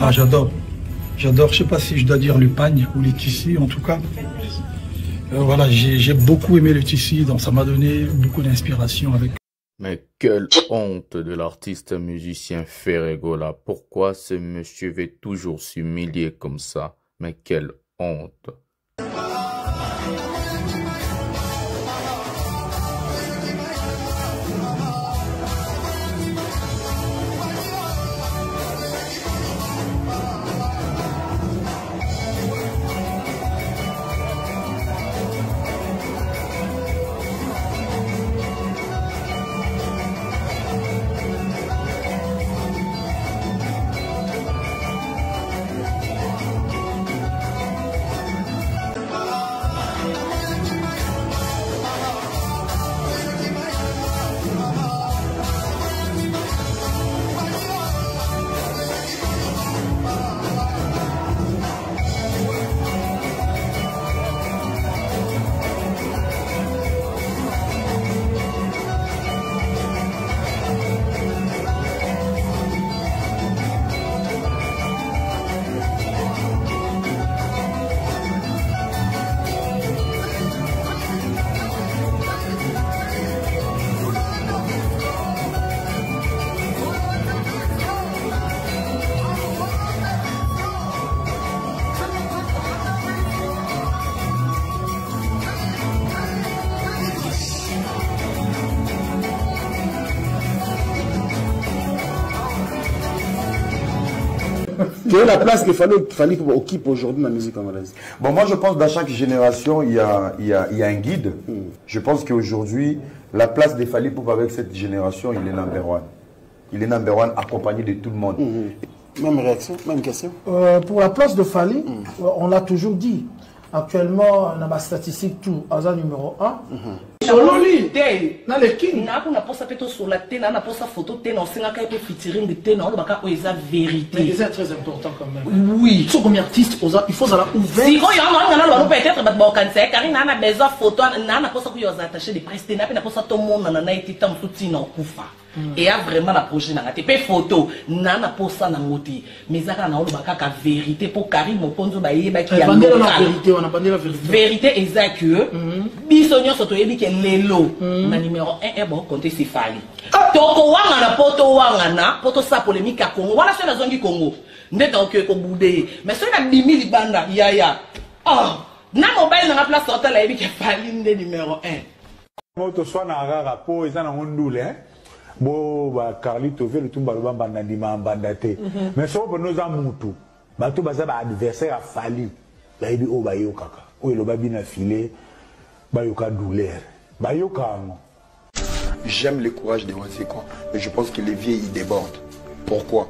Ah, j'adore. J'adore, je sais pas si je dois dire le pagne ou les tissus, en tout cas. Voilà, j'ai beaucoup aimé le tissu, donc ça m'a donné beaucoup d'inspiration avec. Mais quelle honte de l'artiste musicien Ferregola. Pourquoi ce monsieur veut toujours s'humilier comme ça? Mais quelle honte. Quelle est la place qu'il fallait occupe aujourd'hui dans la musique congolaise? Bon, moi je pense que dans chaque génération, il y a un guide. Je pense qu'aujourd'hui, la place de Fally Ipupa avec cette génération, il est number one. Il est number one, accompagné de tout le monde. Même réaction, même question. Pour la place de Fally, on l'a toujours dit. Actuellement, dans ma statistique, tout, Aza numéro 1. Sololi, dans le king. Na posa peto sur la tête, na posa photo tête, on s'est encore fait featuring de tête, on baka oza vérité. Mais c'est très important quand même. Oui. Sur combien d'artistes, il faut ça ouvert. Si on y a un peut-être bat bon cancer, car il n'a besoin photo, na posa que yoza attaché des prestés, na posa tout le monde na été tam soutien en kufa. Et a vraiment la projet na te pe photo, na posa na ngoti. Mais ça na on baka ka vérité pour Karim Moponzo ba yeba ki ya vérité, on a bandé la vérité. Vérité exact que bisonyo soto yebi ke lelo na numéro 1 bon compter c'est Fally. Toko wanga na poto sa polémique à Congo. Voilà sur la zone du Congo. Ndeta ok ko boudé. Mais sur la bimi libanda yaya. Ah, na mobile na place sorta la yebi ke Fally ndé numéro 1. Moto soit na rara po ils en ont ndoule hein. Bo ba Carlito veut le tumba lobamba na ndima mbandate. Mais so pour nous en mutu. Ba to baza ba adversaire a Fally. La yebi o ba yo kaka. O lo ba bina filé. Ba yo ka douleur. Ba yo ka. J'aime le courage des Wanzeko, mais je pense que les vieux ils débordent. Pourquoi?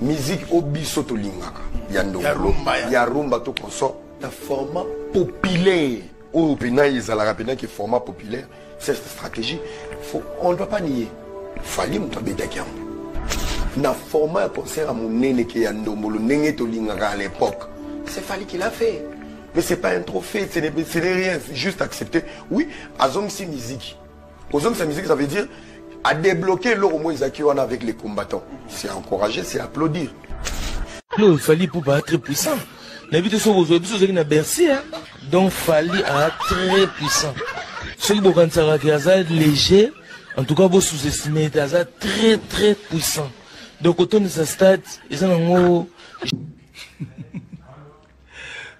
Musique obi soto lingaka. Ya rumba to konso. Un format populaire. Au Pénin, ils ont la rapide qui est format populaire. C'est cette stratégie. On ne doit pas nier. Fally Ipupa bédakiam. Na format un concert à mon nene qui est ndomolo nene to lingaka à l'époque. C'est Fally qui l'a fait. Mais c'est pas un trophée, ce n'est rien, c'est juste accepter. Oui, Azong si musique. Azong si musique, ça veut dire à débloquer l'euro avec les combattants. C'est encourager, c'est applaudir. Non, Fally Ipupa très puissant. L'habitude sur vos autres, na Bercy, hein. Donc Fally a très puissant. Ceux qui vont être léger, en tout cas, vous sous-estimez, Aza très très puissant. Donc autour de sa stade, ils ont un mot.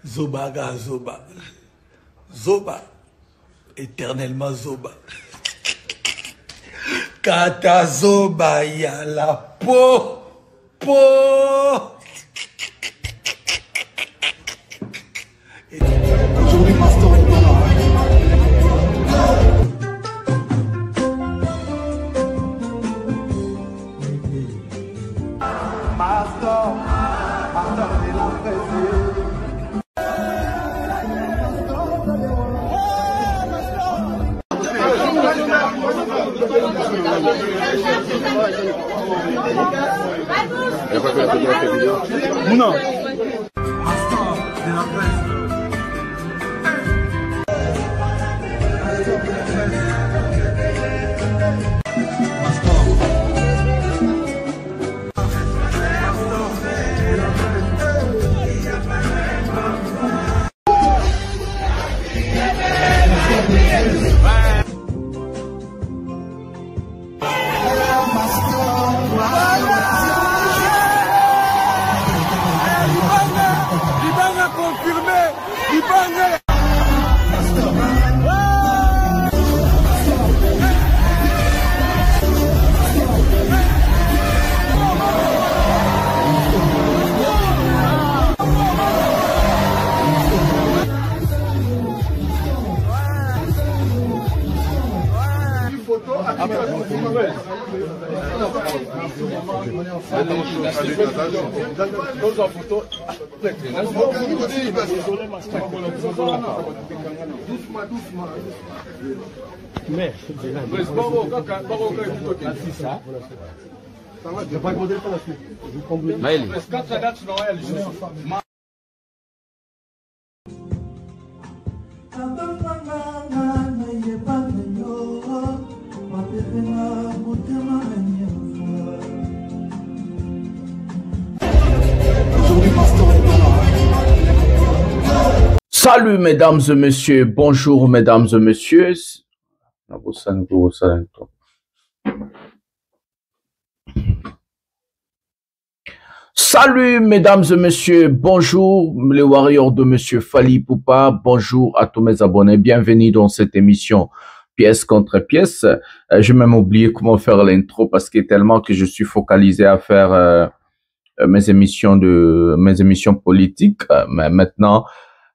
Zoba, Zoba. Zoba. Éternellement Zoba. Kata Zoba, ya la peau. Aujourd'hui, Master Non. Salut mesdames et messieurs, bonjour mesdames et messieurs. Salut mesdames et messieurs, bonjour les warriors de monsieur Fally Ipupa, bonjour à tous mes abonnés, bienvenue dans cette émission pièce contre pièce. J'ai même oublié comment faire l'intro parce que tellement que je suis focalisé à faire mes émissions politiques, mais maintenant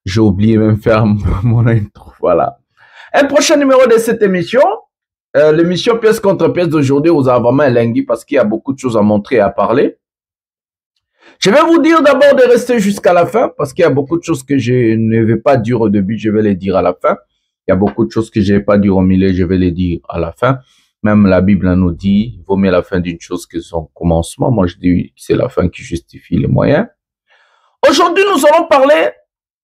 j'ai oublié même faire mon intro, voilà. Un prochain numéro de cette émission, l'émission pièce contre pièce d'aujourd'hui, vous avez vraiment un lingui parce qu'il y a beaucoup de choses à montrer et à parler. Je vais vous dire d'abord de rester jusqu'à la fin parce qu'il y a beaucoup de choses que je ne vais pas dire au début, je vais les dire à la fin. Il y a beaucoup de choses que je ne vais pas dire au milieu, je vais les dire à la fin. Même la Bible nous dit, il vaut mieux la fin d'une chose que son commencement. Moi, je dis que c'est la fin qui justifie les moyens. Aujourd'hui, nous allons parler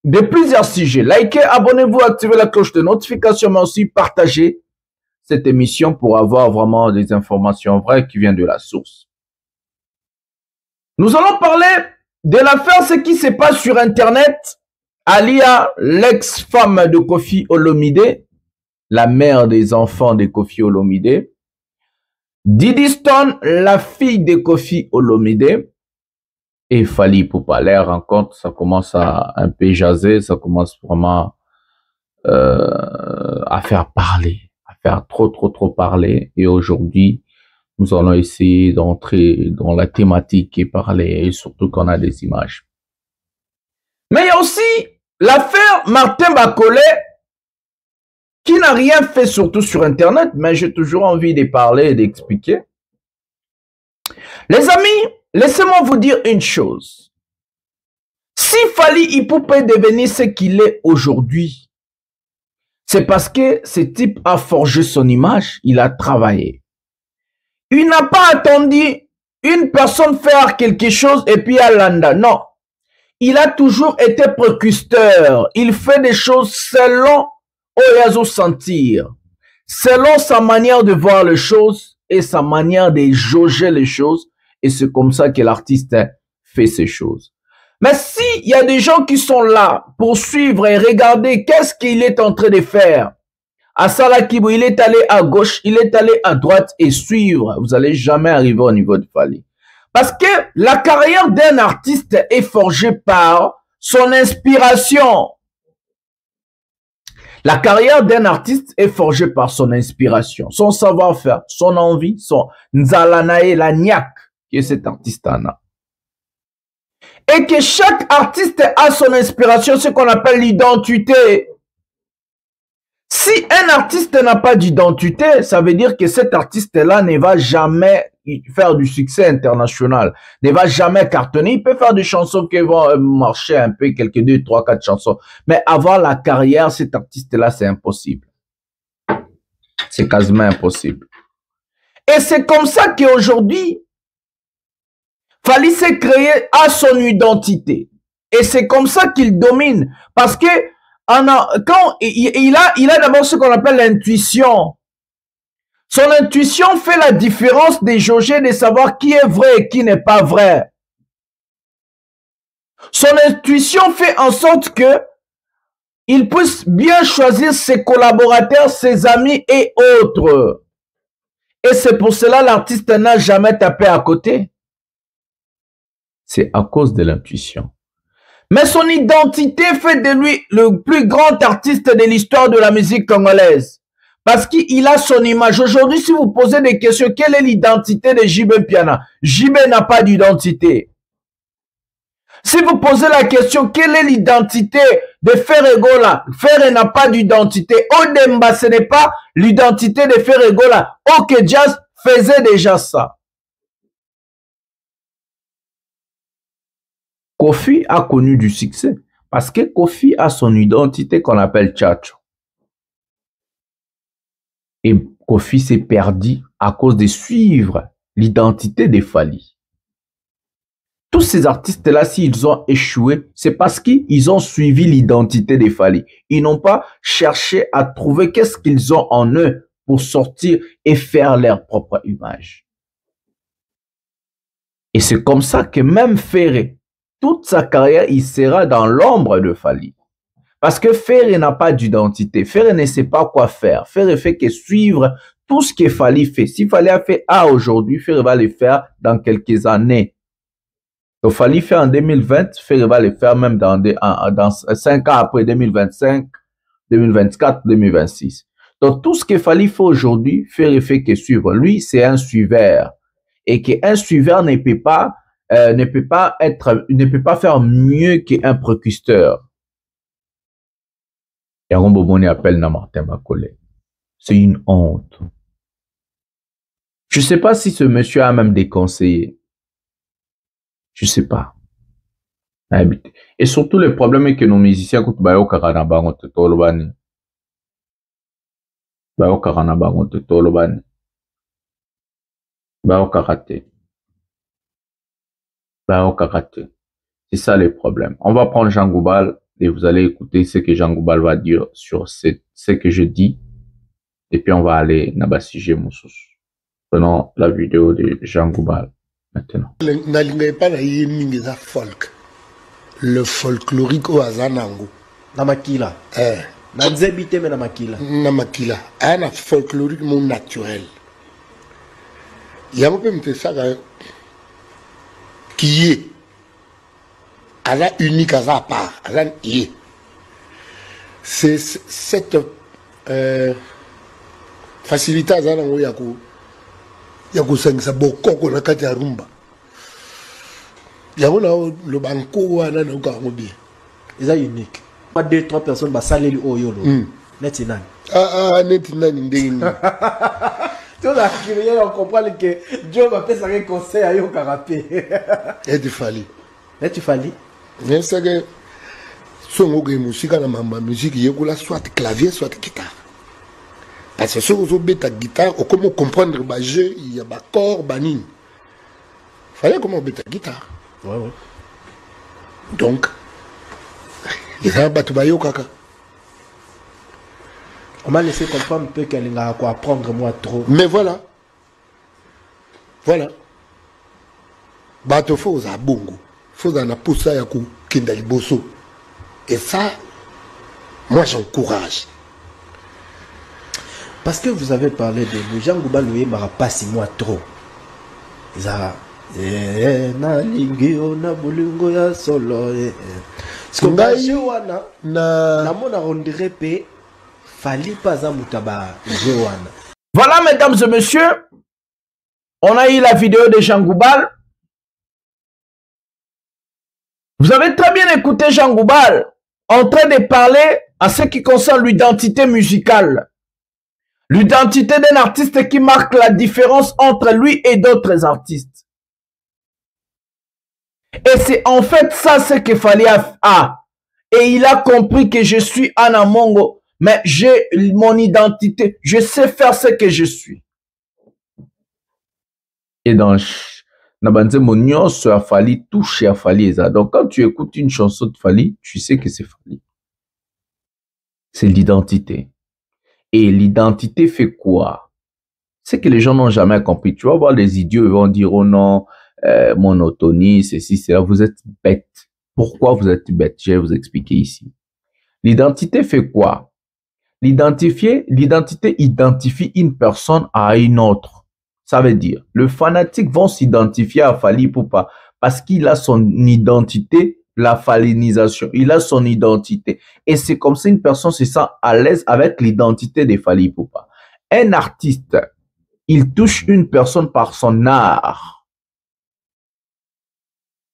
de plusieurs sujets. Likez, abonnez-vous, activez la cloche de notification, mais aussi partagez cette émission pour avoir vraiment des informations vraies qui viennent de la source. Nous allons parler de l'affaire, ce qui se passe sur Internet. Alia, l'ex-femme de Koffi Olomide, la mère des enfants de Koffi Olomide. Didi Stone, la fille de Koffi Olomide. Et Fally Ipupa. Les rencontres, ça commence à un peu jaser, ça commence vraiment à faire parler, à faire trop parler. Et aujourd'hui, nous allons essayer d'entrer dans la thématique et parler, et surtout qu'on a des images. Mais il y a aussi l'affaire Martin Bacolé, qui n'a rien fait surtout sur Internet, mais j'ai toujours envie de parler et d'expliquer. Les amis, laissez-moi vous dire une chose. Si Fally Ipupa est devenu ce qu'il est aujourd'hui, c'est parce que ce type a forgé son image, il a travaillé. Il n'a pas attendu une personne faire quelque chose et puis à l'anda. Non. Il a toujours été précurseur. Il fait des choses selon Oyazo sentir. Selon sa manière de voir les choses et sa manière de jauger les choses. Et c'est comme ça que l'artiste fait ces choses. Mais s'il y a des gens qui sont là pour suivre et regarder qu'est-ce qu'il est en train de faire, à Salakibo, il est allé à gauche, il est allé à droite et suivre. Vous n'allez jamais arriver au niveau de Fally. Parce que la carrière d'un artiste est forgée par son inspiration. La carrière d'un artiste est forgée par son inspiration, son savoir-faire, son envie, son nzalanae, la niaque que cet artiste en a. Et que chaque artiste a son inspiration, ce qu'on appelle l'identité. Si un artiste n'a pas d'identité, ça veut dire que cet artiste-là ne va jamais faire du succès international, ne va jamais cartonner. Il peut faire des chansons qui vont marcher un peu, quelques 2, 3, 4 chansons. Mais avoir la carrière, cet artiste-là, c'est impossible. C'est quasiment impossible. Et c'est comme ça qu'aujourd'hui, Fally s'est créé à son identité. Et c'est comme ça qu'il domine. Parce que quand il a d'abord ce qu'on appelle l'intuition. Son intuition fait la différence des jauger, de savoir qui est vrai et qui n'est pas vrai. Son intuition fait en sorte que il puisse bien choisir ses collaborateurs, ses amis et autres. Et c'est pour cela l'artiste n'a jamais tapé à côté. C'est à cause de l'intuition. Mais son identité fait de lui le plus grand artiste de l'histoire de la musique congolaise. Parce qu'il a son image. Aujourd'hui, si vous posez des questions, quelle est l'identité de JB Piana? JB n'a pas d'identité. Si vous posez la question, quelle est l'identité de Ferregola? Ferre n'a pas d'identité. Odemba, ce n'est pas l'identité de Ferregola. Ok Jazz faisait déjà ça. Kofi a connu du succès parce que Kofi a son identité qu'on appelle Tchatcho. Et Kofi s'est perdu à cause de suivre l'identité de Fally. Tous ces artistes-là, s'ils ont échoué, c'est parce qu'ils ont suivi l'identité de Fally. Ils n'ont pas cherché à trouver qu'est-ce qu'ils ont en eux pour sortir et faire leur propre image. Et c'est comme ça que même Ferré, toute sa carrière, il sera dans l'ombre de Fally. Parce que Ferré n'a pas d'identité. Ferré ne sait pas quoi faire. Ferré fait que suivre tout ce que Fally fait. Si Fally a fait A aujourd'hui, Ferré va le faire dans quelques années. Donc Fally fait en 2020, Ferré va le faire même dans 5 ans après 2025, 2024, 2026. Donc tout ce que Fally fait aujourd'hui, Ferré fait que suivre. Lui, c'est un suiveur. Et qu'un suiveur ne peut pas faire mieux qu'un précurseur. Yaron Boboni appelle Martin Bakole. C'est une honte. Je ne sais pas si ce monsieur a même des conseillers. Je ne sais pas. Et surtout, le problème est que nos musiciens, quand ils ont c'est ça le problème. On va prendre Jean Goubal et vous allez écouter ce que Jean Goubal va dire sur ce que je dis. Et puis on va aller dans sujet Moussous. Prenons la vidéo de Jean Goubal maintenant. Le folklorique au Azanango. Namakila. Nanzebite mais Namakila. Namakila. Un folklorique mon naturel. Il y a un peu de ça qui est à la unique à sa part, à la y. C'est cette facilité à Zanango Yako Sangsa Boko na kati ya rumba. Yako na le banco wana na ukarango bien. C'est unique. Pas 2-3 personnes ba saleli oyolo. Netinani. Netinani ndenge. Tout la criée, on comprend que Dieu m'a fait ça un conseil à Yo Karapé. Et tu Fally. Et tu Fally. Mais c'est que son musique na mamba musique yekola soit clavier soit guitare. Parce que si vous avez ta guitare, comment comprendre le jeu, il y a des corps, il fallait comment mettre ta guitare. Ouais. Donc, il y a un bateau kaka. On m'a laissé comprendre un peu qu'elle a quoi apprendre moi trop. Mais voilà. Bateau faut à bongo. Faut à poussa ya ku kindali bosso. Et ça, moi j'encourage. Parce que vous avez parlé de lui, Jean Goubal lui m'a pas si moi trop. Ça na lingio na bulungo ya solo. Ce qu'on va wana na mona rondire pe Fally pas à mutaba wana. Voilà mesdames et messieurs, on a eu la vidéo de Jean Goubal. Vous avez très bien écouté Jean Goubal en train de parler à ce qui concerne l'identité musicale. L'identité d'un artiste qui marque la différence entre lui et d'autres artistes. Et c'est en fait ça ce que Fally a. Et il a compris que je suis Anna Mongo, mais j'ai mon identité. Je sais faire ce que je suis. Et dans Nabanze Monyo, sur Fally, touche à Fally. Donc quand tu écoutes une chanson de Fally, tu sais que c'est Fally. C'est l'identité. Et l'identité fait quoi? C'est que les gens n'ont jamais compris. Tu vas voir les idiots, ils vont dire, oh non, monotonie, ceci, cela. Vous êtes bête. Pourquoi vous êtes bête? Je vais vous expliquer ici. L'identité fait quoi? L'identité identifie une personne à une autre. Ça veut dire, le fanatique vont s'identifier à Fally Poupa parce qu'il a son identité, la fallinisation. Il a son identité. Et c'est comme si une personne se sent à l'aise avec l'identité de Fally Poupa. Un artiste, il touche une personne par son art.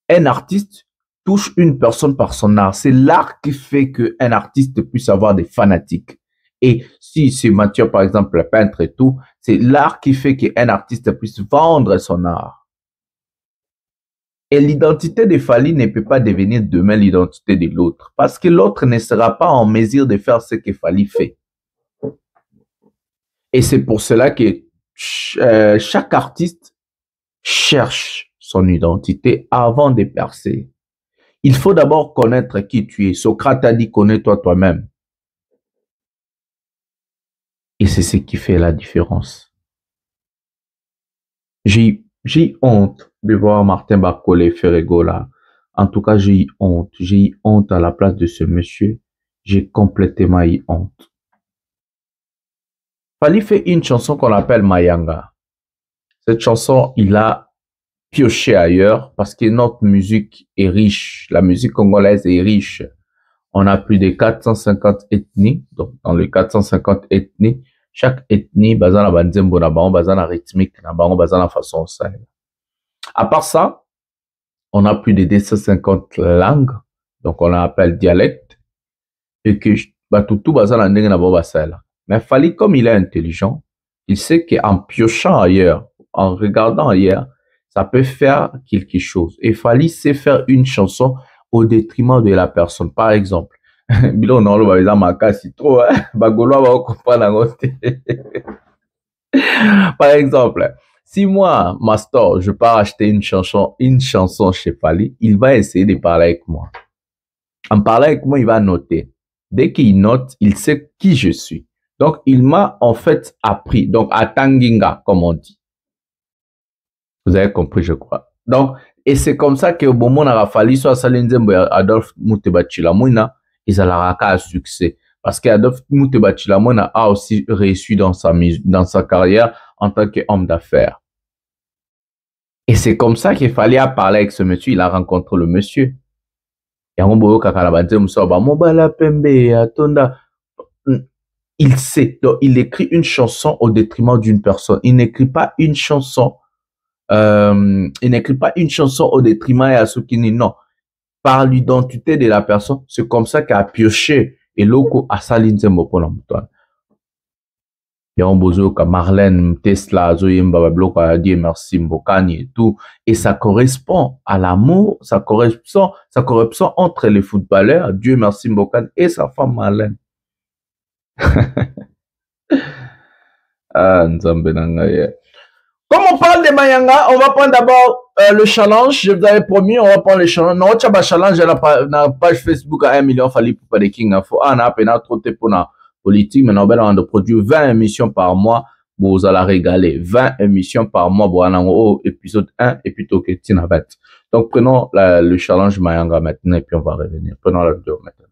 Un artiste touche une personne par son art. C'est l'art qui fait qu'un artiste puisse avoir des fanatiques. Et si c'est Mathieu, par exemple, le peintre et tout, c'est l'art qui fait qu'un artiste puisse vendre son art. Et l'identité de Fally ne peut pas devenir demain l'identité de l'autre. Parce que l'autre ne sera pas en mesure de faire ce que Fally fait. Et c'est pour cela que chaque artiste cherche son identité avant de percer. Il faut d'abord connaître qui tu es. Socrate a dit, connais-toi toi-même. Et c'est ce qui fait la différence. J'ai honte de voir Martin Barcolé Ferrego là. En tout cas, j'ai eu honte. J'ai eu honte à la place de ce monsieur. J'ai complètement eu honte. Fally fait une chanson qu'on appelle Mayanga. Cette chanson, il a pioché ailleurs parce que notre musique est riche. La musique congolaise est riche. On a plus de 450 ethnies. Donc, dans les 450 ethnies, chaque ethnie, basée la banzembo na bango, basée la rythmique, na bango, basée la façon ça. À part ça, on a plus de 250 langues. Donc, on appelle dialecte. Et que, tout basé la ndenge na bango basala. Mais Fally, comme il est intelligent, il sait qu'en piochant ailleurs, en regardant ailleurs, ça peut faire quelque chose. Et Fally sait faire une chanson au détriment de la personne. Par exemple, Bilo non lo ba makasi trop bagolo ba comprendre. Par exemple, si moi, Mastor, je pars acheter une chanson chez Fally, il va essayer de parler avec moi. En parlant avec moi, il va noter. Dès qu'il note, il sait qui je suis. Donc, il m'a en fait appris. Donc, à Tanginga, comme on dit. Vous avez compris, je crois. Donc, et c'est comme ça que au moment où on a fallu soit Salenzembo et Adolphe Muteba Chilamwina, ils ont un succès. Parce qu'Adolphe Muteba Chilamwina a aussi réussi dans sa carrière en tant qu'homme d'affaires. Et c'est comme ça qu'il fallait parler avec ce monsieur. Il a rencontré le monsieur. Il sait. Donc, il écrit une chanson au détriment d'une personne. Il n'écrit pas une chanson au détriment à ceux qui non. Par l'identité de la personne, c'est comme ça qu'a pioché et loko a salinzembo pour l'amouton. Bozo ka Marlène Tesla Zoyemba Babloko a dit merci Mbokani et tout. Et ça correspond à l'amour, ça correspond entre les footballeurs, Dieu merci Mbokani et sa femme Marlène. Ah, Nzambe Nangaya. Comme on parle de Mayanga, on va prendre d'abord le challenge. Je vous avais promis, on va prendre le challenge. Non, tu as challenge à la page Facebook à 1 million Fally Poupa de King Info. On a peine trop de pour la politique, mais on va produire 20 émissions par mois. Vous allez régaler. 20 émissions par mois. Vous allez au épisode 1 et plutôt que Tinavet. Donc prenons le challenge Mayanga maintenant et puis on va revenir. Prenons la vidéo maintenant.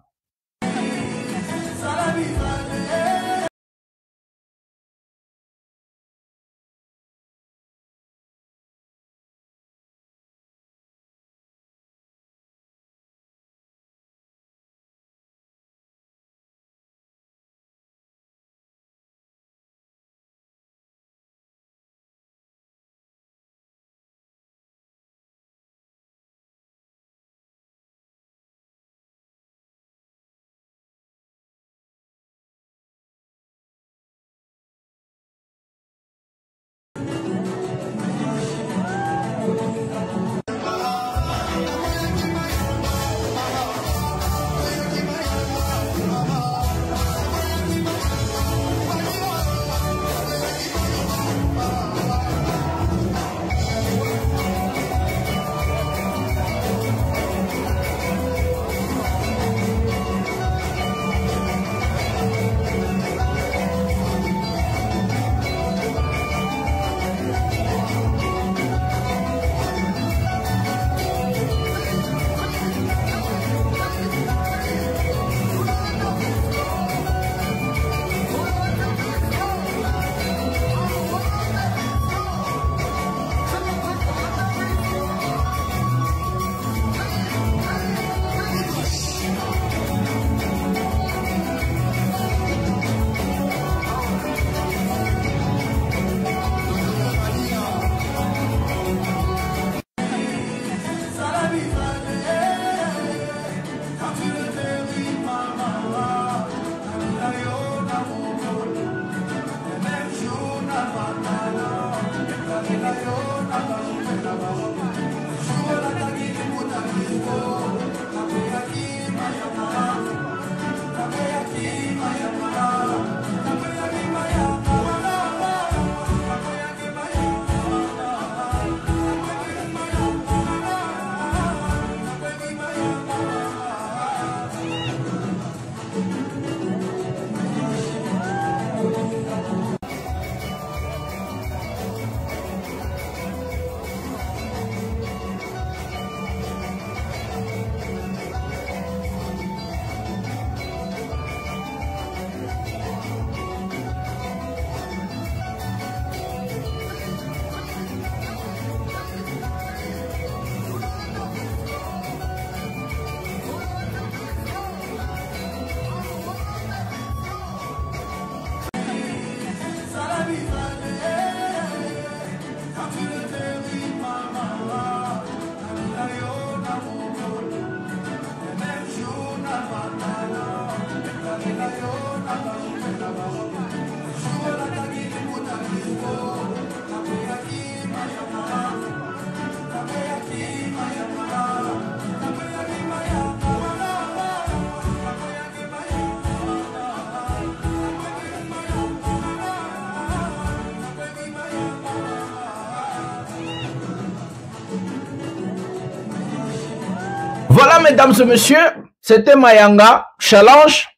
Voilà, mesdames et messieurs, c'était Mayanga, challenge.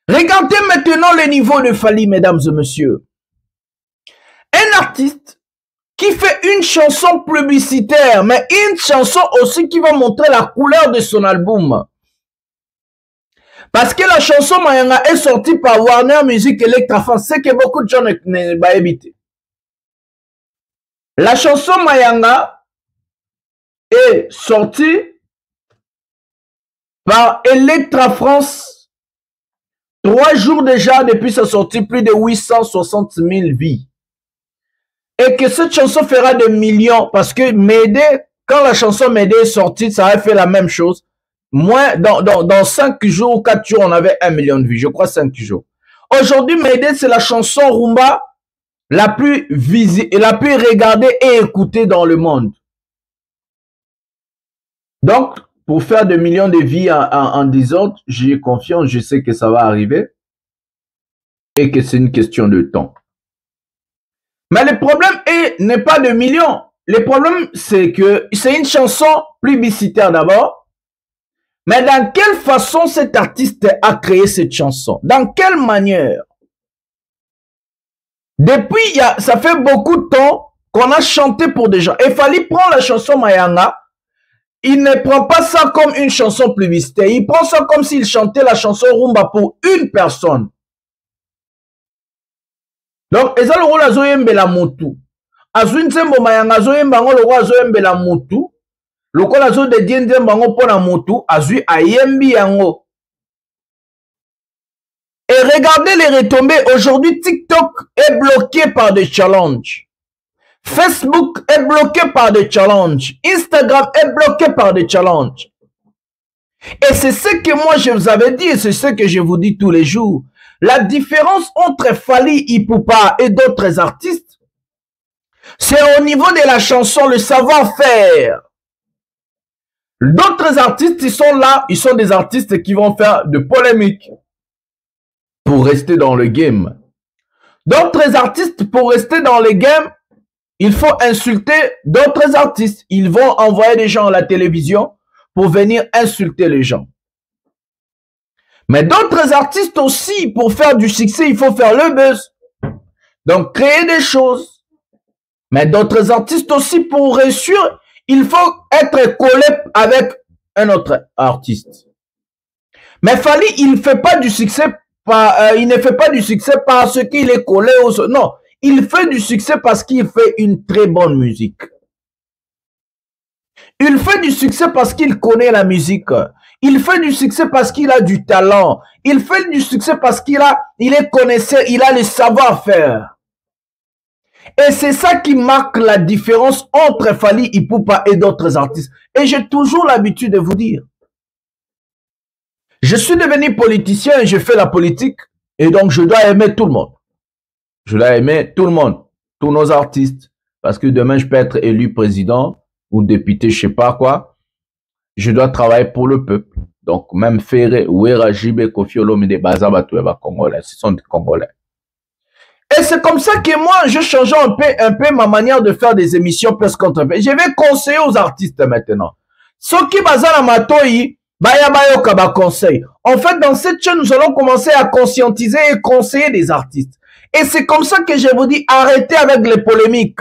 Regardez maintenant le niveau de Fally, mesdames et messieurs. Un artiste qui fait une chanson publicitaire, mais une chanson aussi qui va montrer la couleur de son album. Parce que la chanson Mayanga est sortie par Warner Music Electra France, c'est que beaucoup de gens ne vont éviter. La chanson Mayanga est sortie par Electra France. 3 jours déjà depuis sa sortie, plus de 860 000 vies. Et que cette chanson fera des millions parce que Médé, quand la chanson Médé est sortie, ça a fait la même chose. Moi, dans 5 jours ou 4 jours, on avait 1 million de vues. Je crois 5 jours. Aujourd'hui, Médé, c'est la chanson Rumba la plus regardée et écoutée dans le monde. Donc, pour faire des millions de vies en 10 ans, j'ai confiance, je sais que ça va arriver. Et que c'est une question de temps. Mais le problème n'est pas de millions. Le problème, c'est que c'est une chanson publicitaire d'abord. Mais dans quelle façon cet artiste a créé cette chanson? Dans quelle manière? Depuis, ça fait beaucoup de temps qu'on a chanté pour des gens. Et Fally prend la chanson Mayanga. Il ne prend pas ça comme une chanson publicitaire. Il prend ça comme s'il chantait la chanson Rumba pour une personne. Donc, eza le rôle azoyembe la motu. Azui nzembo Mayanga azoyemba ngo le roi azoyembe la motu. Le rôle azo de die nzembo ngo pona motu. Azui ayembi yango. Et regardez les retombées. Aujourd'hui, TikTok est bloqué par des challenges. Facebook est bloqué par des challenges. Instagram est bloqué par des challenges. Et c'est ce que moi je vous avais dit et c'est ce que je vous dis tous les jours. La différence entre Fally Ipupa et d'autres artistes, c'est au niveau de la chanson, le savoir-faire. D'autres artistes, ils sont là, ils sont des artistes qui vont faire de polémiques pour rester dans le game. D'autres artistes, pour rester dans le game, il faut insulter d'autres artistes. Ils vont envoyer des gens à la télévision pour venir insulter les gens. Mais d'autres artistes aussi, pour faire du succès, il faut faire le buzz. Donc, créer des choses. Mais d'autres artistes aussi, pour réussir, il faut être collé avec un autre artiste. Mais Fally, il ne fait pas du succès parce qu'il est collé aux... Non, il fait du succès parce qu'il fait une très bonne musique. Il fait du succès parce qu'il connaît la musique. Il fait du succès parce qu'il a du talent. Il fait du succès parce qu'il est connaisseur, il a le savoir-faire. Et c'est ça qui marque la différence entre Fally Ipupa et d'autres artistes. Et j'ai toujours l'habitude de vous dire. Je suis devenu politicien et je fais la politique. Et donc je dois aimer tout le monde. Je dois aimer tout le monde. Tous nos artistes. Parce que demain je peux être élu président ou député, je sais pas quoi. Je dois travailler pour le peuple. Donc, même Ferré, Ouera, Jibé, Kofi Olomide, Bazabatoueba, Congolais, ce sont des Congolais. Et c'est comme ça que moi, je change un peu ma manière de faire des émissions plus contre. Je vais conseiller aux artistes maintenant. Ceux qui bazana matoi, baya bayo kaba conseil. En fait, dans cette chaîne, nous allons commencer à conscientiser et conseiller des artistes. Et c'est comme ça que je vous dis, arrêtez avec les polémiques.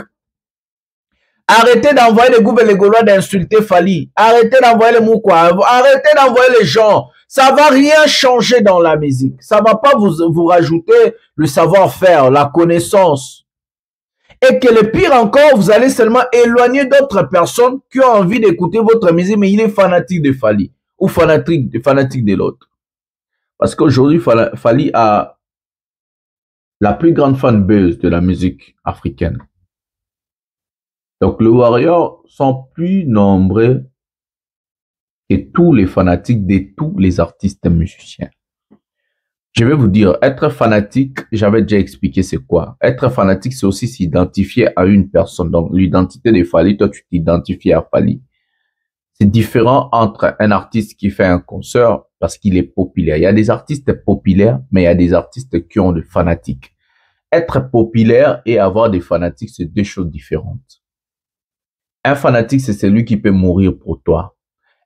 Arrêtez d'envoyer les gouvernements gaulois d'insulter Fally. Arrêtez d'envoyer les moukwa. Arrêtez d'envoyer les gens. Ça va rien changer dans la musique. Ça va pas vous rajouter le savoir-faire, la connaissance. Et que le pire encore, vous allez seulement éloigner d'autres personnes qui ont envie d'écouter votre musique, mais il est fanatique de Fally. Ou fanatique de l'autre. Parce qu'aujourd'hui, Fally a la plus grande fanbase de la musique africaine. Donc, les Warriors sont plus nombreux que tous les fanatiques de tous les artistes musiciens. Je vais vous dire, être fanatique, j'avais déjà expliqué c'est quoi. Être fanatique, c'est aussi s'identifier à une personne. Donc, l'identité de Fally, toi, tu t'identifies à Fally. C'est différent entre un artiste qui fait un concert parce qu'il est populaire. Il y a des artistes populaires, mais il y a des artistes qui ont des fanatiques. Être populaire et avoir des fanatiques, c'est deux choses différentes. Un fanatique, c'est celui qui peut mourir pour toi.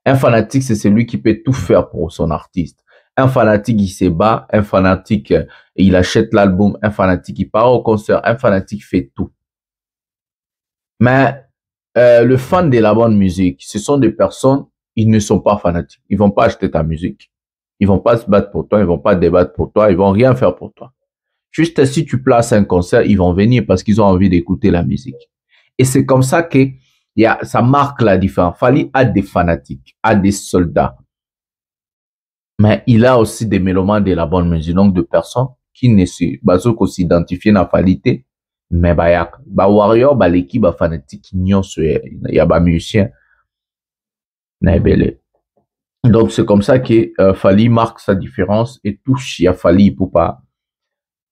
Un fanatique, c'est celui qui peut tout faire pour son artiste. Un fanatique, il se bat. Un fanatique, il achète l'album. Un fanatique, il part au concert. Un fanatique fait tout. Mais le fan de la bonne musique, ce sont des personnes, ils ne sont pas fanatiques. Ils vont pas acheter ta musique. Ils vont pas se battre pour toi. Ils vont pas débattre pour toi. Ils vont rien faire pour toi. Juste si tu places un concert, ils vont venir parce qu'ils ont envie d'écouter la musique. Et c'est comme ça que ça marque la différence. Fally a des fanatiques, a des soldats. Mais il a aussi des mélomanes de la bonne musique. Donc, de personnes qui ne s'identifient à Fally. Mais ba warrior, ba l'équipe, ba fanatique, il y a ba musicien. Donc, c'est comme ça que Fally marque sa différence et touche, il y a Fally Ipupa.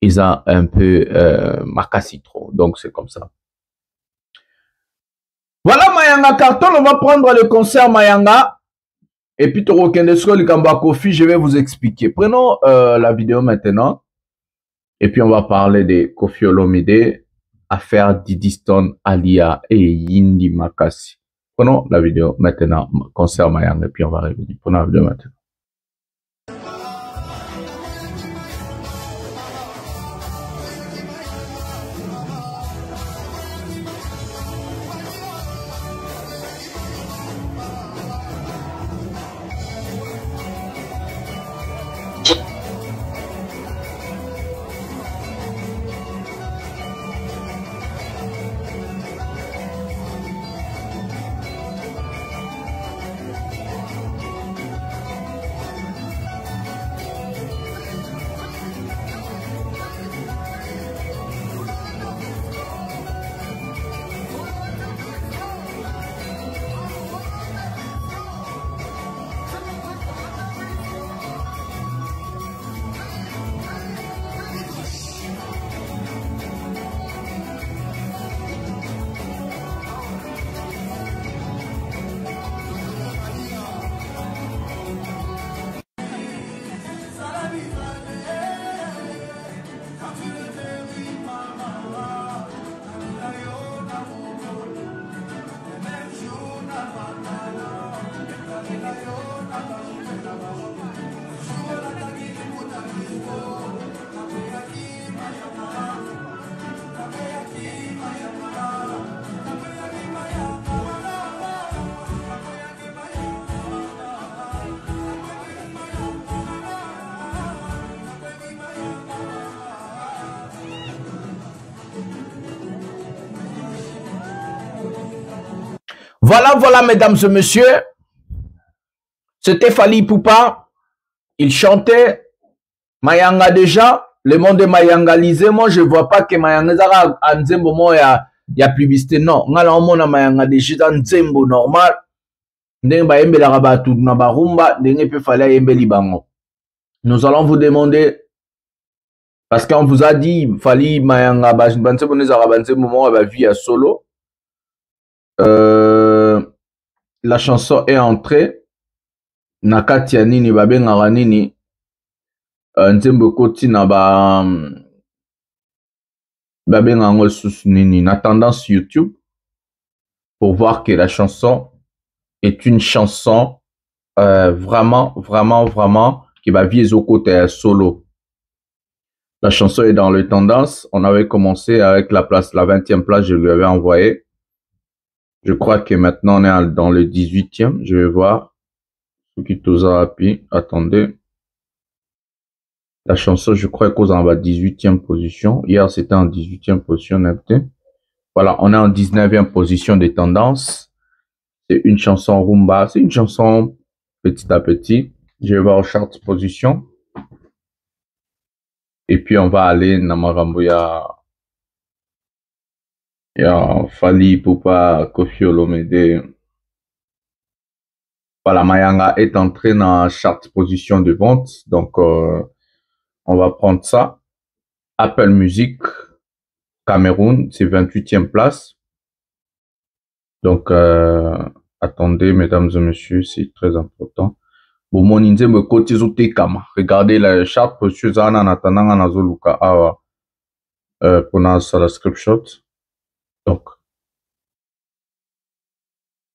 Ils ont un peu Makasi trop. Donc, c'est comme ça. Voilà Mayanga Carton. On va prendre le concert Mayanga. Et puis, Kofi, je vais vous expliquer. Prenons la vidéo maintenant. Et puis, on va parler de Koffi Olomide, affaire Diddy Stone, Alia et Yindi Makasi. Prenons la vidéo maintenant. Concert Mayanga. Et puis, on va revenir. Prenons la vidéo maintenant. Voilà, mesdames et messieurs. C'était Fally Ipupa. Il chantait Mayanga déjà. Le monde est mayangalisé. Moi, je ne vois pas que Mayanga Zara a Nzembo il y a publicité. Non, on a Mayanga déjà Nzembo normal. Nous allons vous demander, parce qu'on vous a dit, Fally Mayanga via solo. La chanson est entrée. Nakati ya nini babengaka nini Nzembo koti na babengango lisusu nini na tendance YouTube pour voir que la chanson est une chanson vraiment qui va viser au côté solo. La chanson est dans les tendances. On avait commencé avec la 20e place, je lui avais envoyé. Je crois que maintenant on est dans le 18e. Je vais voir. Attendez. La chanson, je crois qu'aux en 18e position. Hier, c'était en 18e position. Voilà, on est en 19e position des tendances. C'est une chanson rumba. C'est une chanson petit à petit. Je vais voir au chart position. Et puis, on va aller Namarambuya. Il y a Fally Ipupa, Koffi Olomide. Voilà, Mayanga est entré dans la charte position de vente. Donc, on va prendre ça. Apple Music, Cameroun, c'est 28e place. Donc, attendez, mesdames et messieurs, c'est très important. Bon, mon inze me côté kama. Regardez la charte position en attendant en azoluka awa pour la scriptshot. Donc,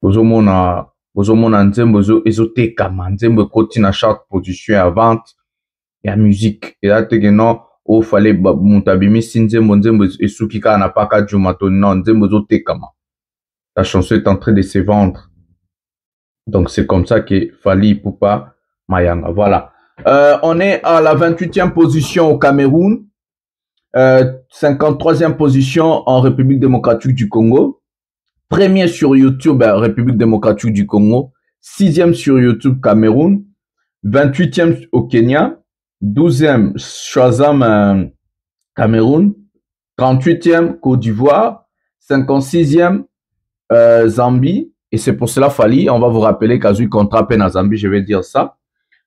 vous avez bozomona nzembo ezotekama nzembo ekoti na charte position ya vente ya musique eza teke non oyo fale moto abimisi nzembo esuki kaka na paka juma to non nzembo ezotekama. La chanson est en train de se vendre. Donc c'est comme ça que Fally Ipupa Mayanga. Voilà. On est à la 28e position au Cameroun, 53e position en République démocratique du Congo, premier sur YouTube République démocratique du Congo, 6e sur YouTube Cameroun, 28e au Kenya, 12e Shazam Cameroun, 38e Côte d'Ivoire, 56e Zambie, et c'est pour cela Fally, on va vous rappeler qu'Azui contrat peine à Zambie, je vais dire ça.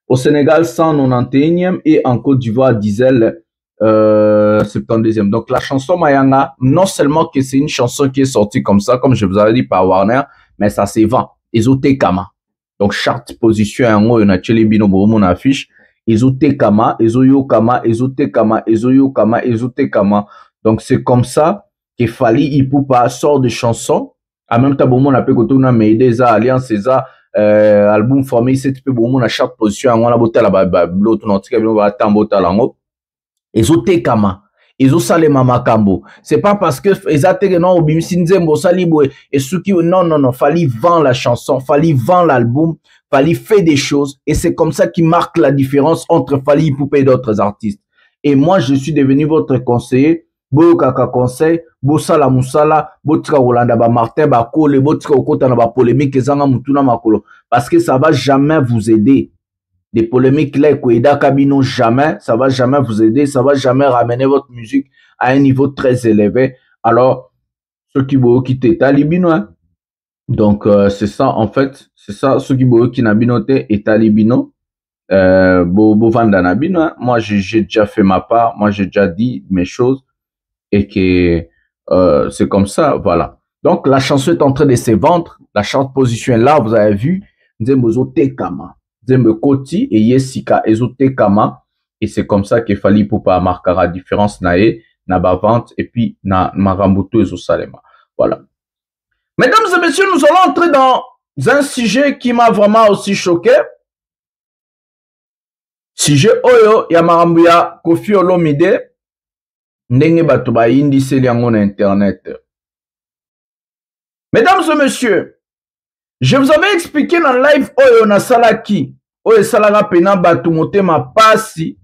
Au Sénégal, 191e et en Côte d'Ivoire, Diesel, 72e. Donc la chanson Mayanga, non seulement que c'est une chanson qui est sortie comme ça, comme je vous avais dit par Warner, mais ça se vend. Ezotekama. Donc charte position en haut, on a tchelé bino mon affiche. Ezotekama, Ezoyokama, Ezotekama, Ezoyokama, Ezotekama. Donc c'est comme ça que Fally Ipupa sort de chansons. En même temps, on a pu qu'on mais des alliances, album formé, c'est peu bon, on a chaque position, on a boté la l'autre, on a tiré, on va attendre boté la ngo. Ezotekama, Ezosalema makambo. C'est pas parce que Ezateke non, Bimsinzembo, Salibo, et ceux qui, non, Fally vend la chanson, Fally vend l'album, Fally fait des choses, et c'est comme ça qui marque la différence entre Fally Ipupa et d'autres artistes. Et moi, je suis devenu votre conseiller. Boyokaka conseil, Bosala Moussala, Botra Rolanda, Martin Bakole, Botra Okota na ba polémique ezanga mutuna makolo. Parce que ça va jamais vous aider. Des polémiques là, Koeda Kabino, jamais, ça va jamais vous aider, ça va jamais ramener votre musique à un niveau très élevé. Alors, ceux qui boyo qui talibino, hein. Donc, c'est ça, en fait, c'est ça, ceux qui boyo qui nabinote et talibino, bo vandana bino, hein. Moi, j'ai déjà fait ma part, moi, j'ai déjà dit mes choses. Et que c'est comme ça, voilà. Donc la chanson est en train de se vendre, la charte position est là, vous avez vu, Nzembo Zotekama, Nzembo Koti et Yesika Ezotekama, et c'est comme ça que Fally Ipupa marquera différence nae, na ba vente et puis na Marambuto Ezosalema. Voilà. Mesdames et messieurs, nous allons entrer dans un sujet qui m'a vraiment aussi choqué. Sujet Oyo Yamarambuya Koffi Olomide. Ndenge bato ba indiseli yango na internet. Mesdames et messieurs, je vous avais expliqué dans live oyo na salaki, oyo salaka pena bato motema pasi,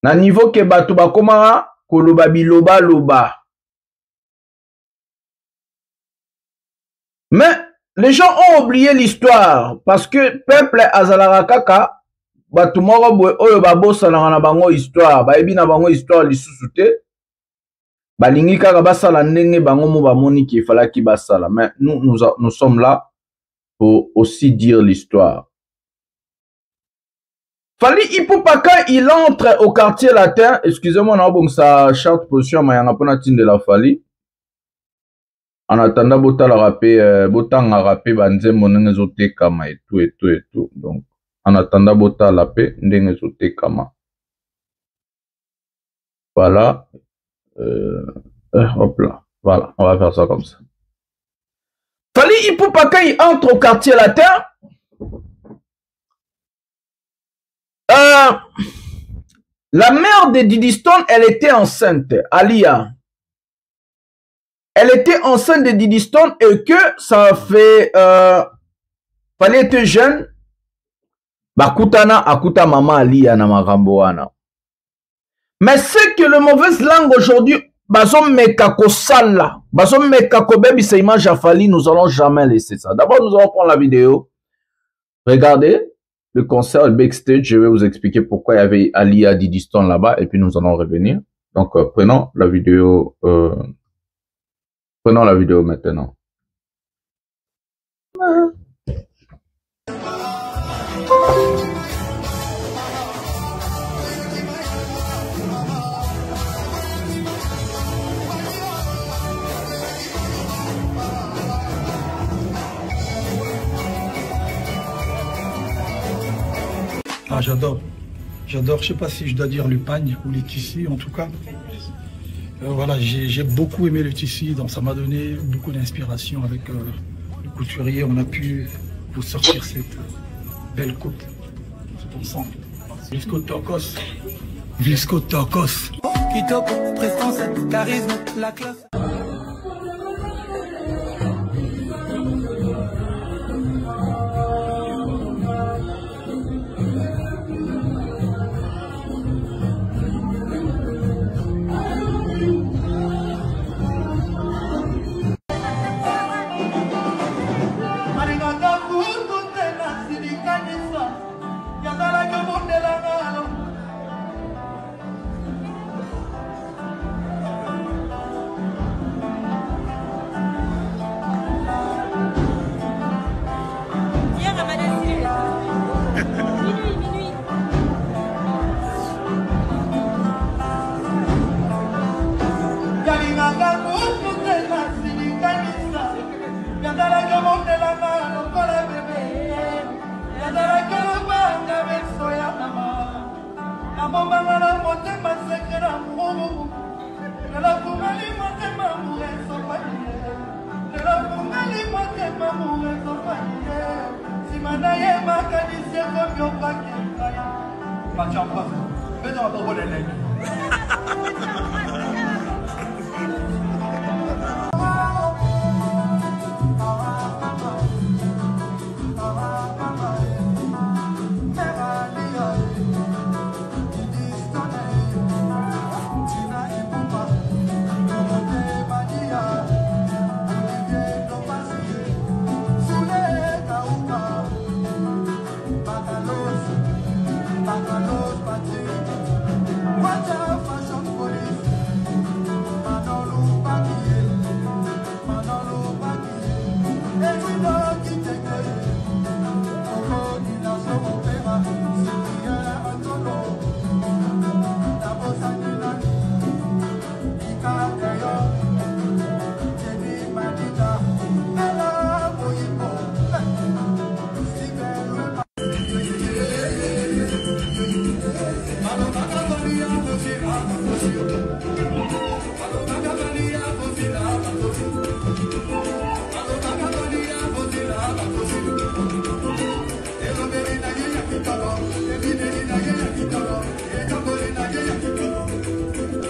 na niveau ke bato bakomara koloba biloba loba. Mais les gens ont oublié l'histoire parce que peuple azalaka kaka batu moko boye oyo babosana na bango histoire bayebi na bango histoire lisusu te balingi kaka basala ndenge bango mo bamoni ki falaki basala. Mais nous sommes là pour aussi dire l'histoire. Fally Ipupa quand il entre au quartier latin, excusez-moi na bon sa charte position mayanga pona tinde la Fally en attendant botala rapé botanga rapé banzembo ndenge zotekama et tout. Donc en attendant bota la paix, ndenge zote kama. Voilà. Hop là. Voilà. On va faire ça comme ça. Fally Ipupa quand il entre au quartier latin. La mère de Diddy Stone, elle était enceinte. Alia. Elle était enceinte de Diddy Stone et que ça fait... Fally était jeune. Bakutana akuta mama Alia na magambo wana. Mais c'est que le mauvaise langue aujourd'hui, bazom mekako sala, bazom mekako baby c'est image à Fally, nous allons jamais laisser ça. D'abord nous allons prendre la vidéo. Regardez le concert backstage, je vais vous expliquer pourquoi il y avait Alia Diddy Stone là-bas et puis nous allons revenir. Donc prenons la vidéo maintenant. Ah, j'adore. J'adore, je sais pas si je dois dire Lupagne ou Letissi, en tout cas. Voilà, j'ai beaucoup aimé Letissi, donc ça m'a donné beaucoup d'inspiration avec le couturier, on a pu vous sortir cette belle coupe. C'est ensemble. Visco Tokos. Visco Tokos. Kitoko, prestance, charisme, la classe.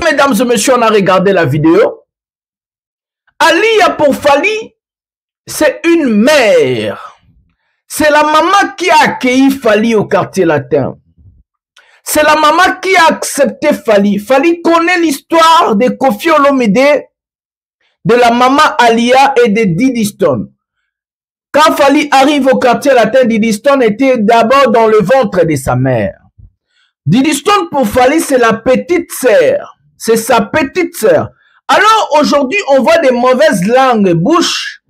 Mesdames et messieurs, on a regardé la vidéo. Alia pour Fally, c'est une mère. C'est la maman qui a accueilli Fally au quartier latin. C'est la maman qui a accepté Fally. Fally connaît l'histoire de Koffi Olomide, de la maman Alia et de Diddy Stone. Quand Fally arrive au quartier latin, Diddy Stone était d'abord dans le ventre de sa mère. Diddy Stone pour Fally, c'est la petite sœur. C'est sa petite sœur. Alors aujourd'hui, on voit des mauvaises langues, bouches,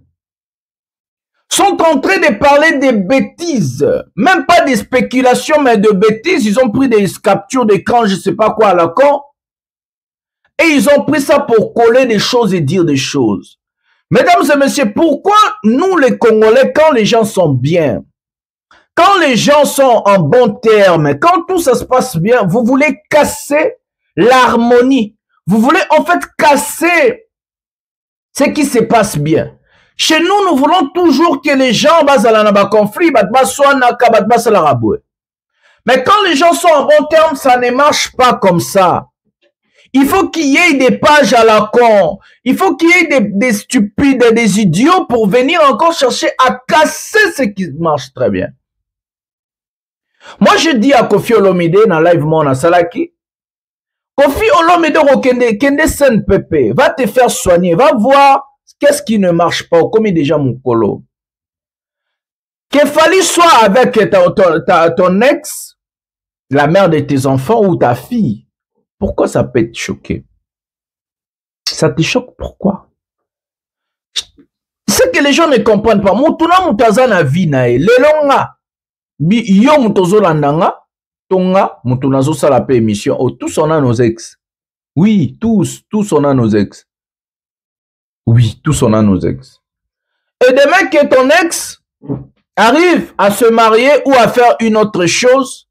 sont en train de parler des bêtises. Même pas des spéculations, mais de bêtises. Ils ont pris des captures d'écran, je sais pas quoi à la con. Et ils ont pris ça pour coller des choses et dire des choses. Mesdames et messieurs, pourquoi nous les Congolais, quand les gens sont bien, quand les gens sont en bon terme, quand tout ça se passe bien, vous voulez casser l'harmonie. Vous voulez en fait casser ce qui se passe bien. Chez nous, nous voulons toujours que les gens basent à la conflit, mais quand les gens sont en bon terme, ça ne marche pas comme ça. Il faut qu'il y ait des pages à la con. Il faut qu'il y ait des stupides, des idiots pour venir encore chercher à casser ce qui marche très bien. Moi, je dis à Koffi Olomide, dans live Mona Salaki, Koffi Olomide Kende Sen Pepe, va te faire soigner, va voir qu'est-ce qui ne marche pas, comme déjà mon colo. Que Fally soit avec ton ex, la mère de tes enfants ou ta fille, pourquoi ça peut te choquer? Ça te choque pourquoi? C'est que les gens ne comprennent pas. Moutuna moutaza na vie na e. Lelonga. Yo moutozo landanga. Tonga, moutunazo sala pe émission. Oh, tous on a nos ex. Oui, tous on a nos ex. Oui, tous on a nos ex. Et demain que ton ex arrive à se marier ou à faire une autre chose,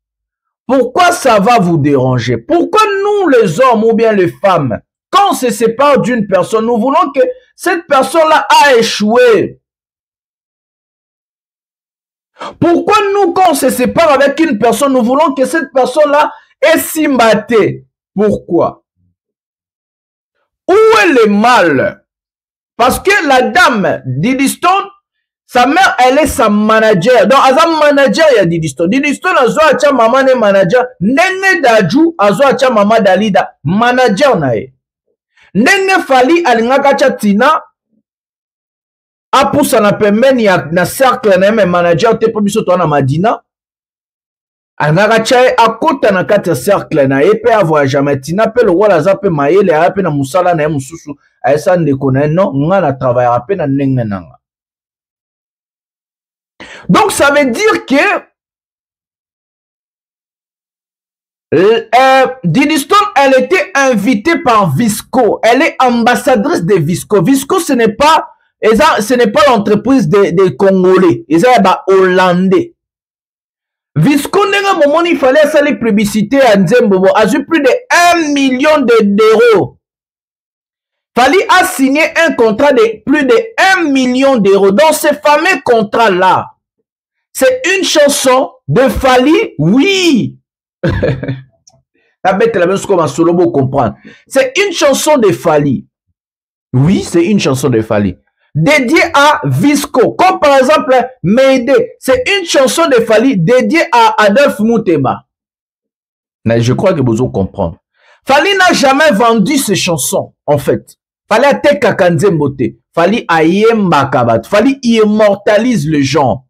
pourquoi ça va vous déranger? Pourquoi nous les hommes ou bien les femmes, quand on se sépare d'une personne, nous voulons que cette personne-là a échoué. Pourquoi nous, quand on se sépare avec une personne, nous voulons que cette personne-là ait simbaté? Pourquoi? Où est le mal? Parce que la dame, Didi Stone, sa mère, elle est sa manager. Donc, as un manager, il y a Didi Stone. Didi Stone, azo acha maman ne manager. Nene Daju, azo acha maman Dalida. Manager nae. Nene Fali, alingaka cha Tina. Apoussa na pembeni na cercle na même manager te pobiso to na Madina. Alingaka cha akota na kati ya cercle na epe avoya jamais Tina pe le wala za pe mayele a pe na musala na mususu. Aesa ndeko na non, nga na travailler pe na ndenge nanga. Donc ça veut dire que Didi Stone, elle était invitée par Visco. Elle est ambassadrice de Visco. Visco, ce n'est pas l'entreprise des Congolais. Ils sont hollandais. Visco, il fallait faire les publicités à Nzembobo. A eu plus de 1 million d'euros. Fali a signé un contrat de plus de 1 million d'euros. Dans ce fameux contrat-là, c'est une chanson de Fali, oui. C'est une chanson de Fali. Oui, c'est une chanson de Fali. Dédiée à Visco. Comme par exemple, Médé. C'est une chanson de Fali dédiée à Adolphe Mouteba. Mais je crois que vous comprenez. Fali n'a jamais vendu ses chansons, en fait. Fali a te kakanze mbote. Fali a yemba kabat. Fali immortalise le genre.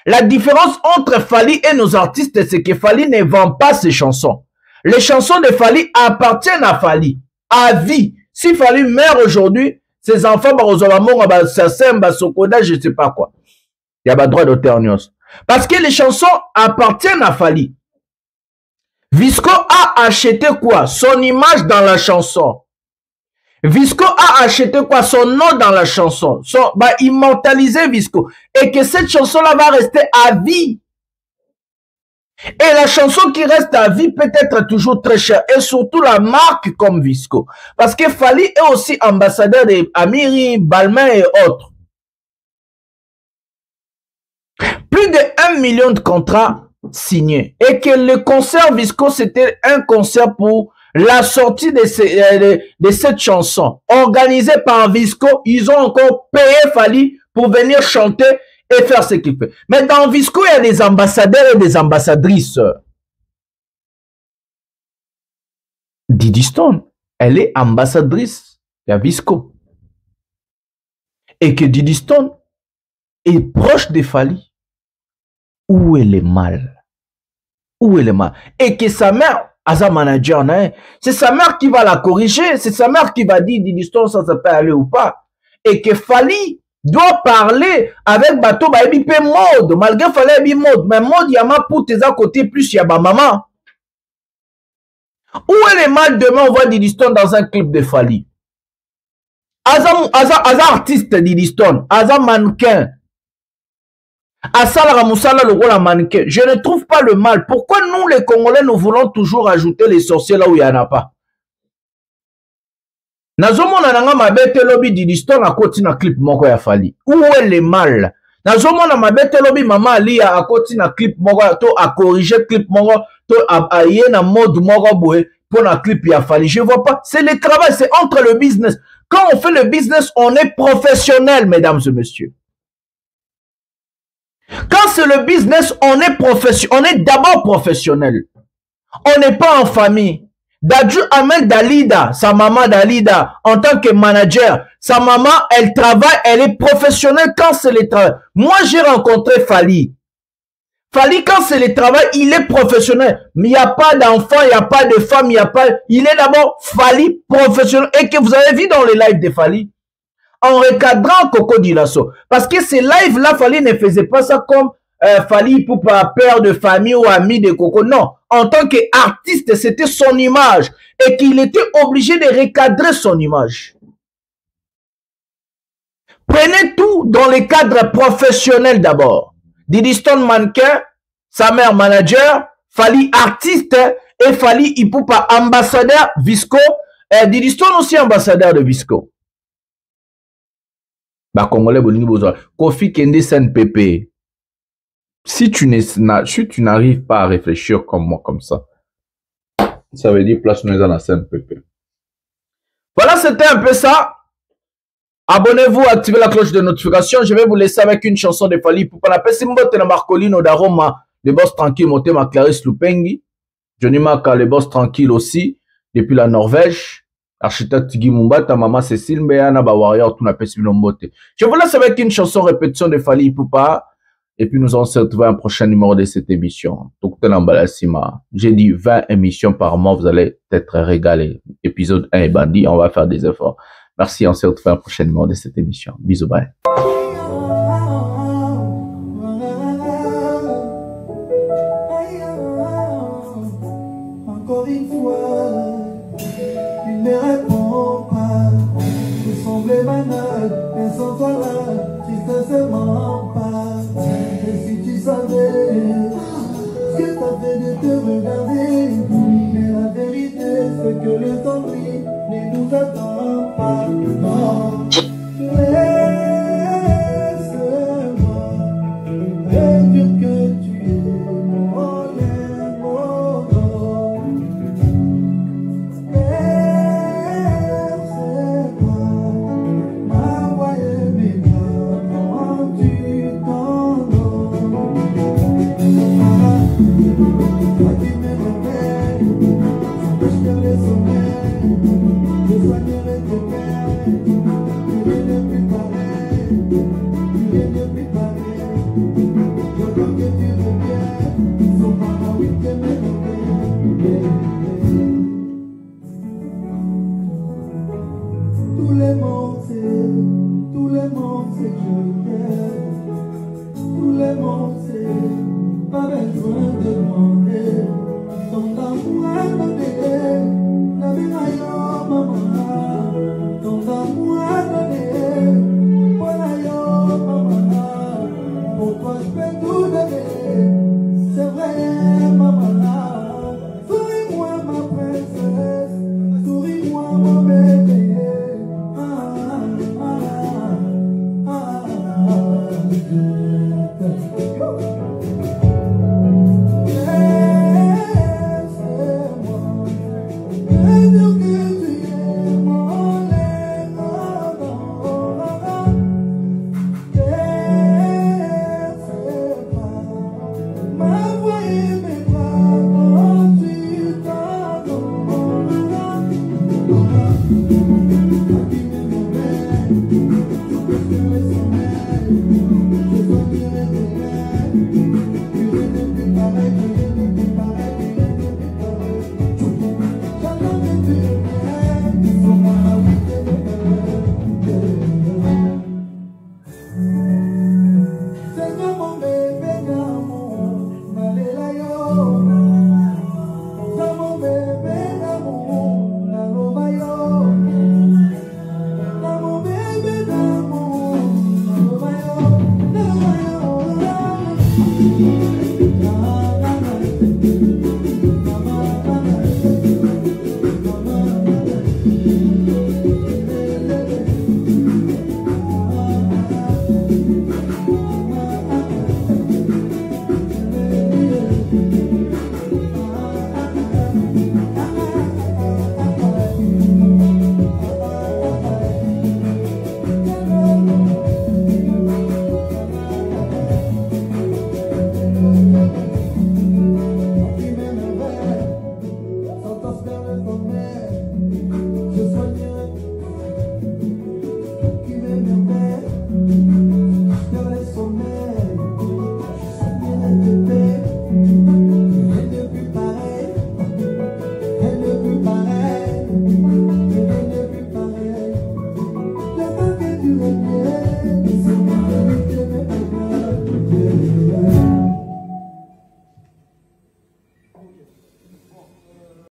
La différence entre Fali et nos artistes, c'est que Fali ne vend pas ses chansons. Les chansons de Fali appartiennent à Fali, à vie. Si Fali meurt aujourd'hui, ses enfants, je ne sais pas quoi. Il y a pas droit d'auteur. Parce que les chansons appartiennent à Fali. Visco a acheté quoi? Son image dans la chanson. Visco a acheté quoi? Son nom dans la chanson. Immortaliser Visco. Et que cette chanson-là va rester à vie. Et la chanson qui reste à vie peut être toujours très chère. Et surtout la marque comme Visco. Parce que Fali est aussi ambassadeur de Amiri, Balmain et autres. Plus de 1 million de contrats signés. Et que le concert Visco, c'était un concert pour la sortie de cette chanson, organisée par Visco. Ils ont encore payé Fali pour venir chanter et faire ce qu'il fait. Mais dans Visco, il y a des ambassadeurs et des ambassadrices. Didi Stone, elle est ambassadrice de Visco. Et que Didi Stone est proche de Fali. Où est le mal? Où est le mal? Et que sa mère, Asa manager, c'est sa mère qui va la corriger. C'est sa mère qui va dire Didi Stone, ça peut aller ou pas. Et que Fali doit parler avec Bato Baebi pe mode. Malgré Fali bi mode. Mais mode, yama pour tes à côté plus yaba maman. Où est le mal demain? On voit Didi Stone dans un clip de Fali. Asa artiste Didi Stone. Asa mannequin. Asala Moussala le rôle à mannequin. Je ne trouve pas le mal. Pourquoi nous les Congolais nous voulons toujours ajouter les sorciers là où il n'y en a pas? Nazomona nanga mabete lobby Didi Stone à côté na clip moko ya Fali. Où est le mal? Nazomona mabete lobby Maman Ali à côté na clip moko to à corriger clip moko to à yena mode moko boé pour na clip ya Fali. Je vois pas. C'est le travail, c'est entre le business. Quand on fait le business, on est professionnel, mesdames et messieurs. Quand c'est le business, on est d'abord professionnel. On n'est pas en famille. Dadju amène Dalida, sa maman Dalida, en tant que manager. Sa maman, elle travaille, elle est professionnelle quand c'est le travail. Moi, j'ai rencontré Fali. Fali, quand c'est le travail, il est professionnel. Mais il n'y a pas d'enfant, il n'y a pas de femme, il n'y a pas... Il est d'abord Fali professionnel. Et que vous avez vu dans les lives de Fali, en recadrant Coco Dilasso. Parce que ces lives-là, Fali ne faisait pas ça comme Fali pour pas père de famille ou ami de Coco. Non. En tant qu'artiste, c'était son image. Et qu'il était obligé de recadrer son image. Prenez tout dans les cadres professionnels d'abord. Didi Stone mannequin, sa mère manager, Fali artiste et Fali Ipupa ambassadeur Visco. Didi Stone aussi ambassadeur de Visco. Congolais bolingi bozo Kofi Kende Sen Pepe Si tu n'arrives pas à réfléchir comme moi, comme ça veut dire place-nous dans la scène PP. Voilà, c'était un peu ça. Abonnez-vous, activez la cloche de notification. Je vais vous laisser avec une chanson de Fally Ipupa. La Pessimbote na Marcolino d'Aroma, les boss tranquilles, Motema Clarisse Lupengi. Johnny Maka, les boss tranquilles aussi, depuis la Norvège. Architecte Guy Mumbata, Maman Cécile Mbeyana, Warrior, tout na Pessimbote. Je vous laisse avec une chanson répétition de Fally Ipupa. Et puis nous allons se retrouver un prochain numéro de cette émission. J'ai dit 20 émissions par mois, vous allez être régalés. Épisode 1 est bandit, on va faire des efforts. Merci, on se retrouve un prochain numéro de cette émission. Bisous, bye. Encore une fois, il ne répond pas. Vous semblez malade, mais sans toi là, si ça se ment pas. Et si tu savais ce que ça fait de te regarder, mais la vérité c'est que le temps lui ne nous attend pas. Non, laisse-moi et dire que tu es mon amour. Laisse-moi m'envoyer mes bras quand tu t'endors. Toi qui me rappelles, sans que je te le sommeil, je soignerai tes peines. Tu n'es plus pareil, tu n'es plus pareil. J'entends que tu reviens, son maman oui que me rappelle. Tout le monde sait que je t'aime. Tout le monde sait, pas besoin de demander. Ton amour est donné, la vie n'a yo maman. Ton amour est donné, voilà yo maman. Pourquoi je peux tout donner? C'est vrai maman. Souris-moi ma princesse, souris-moi mon bébé.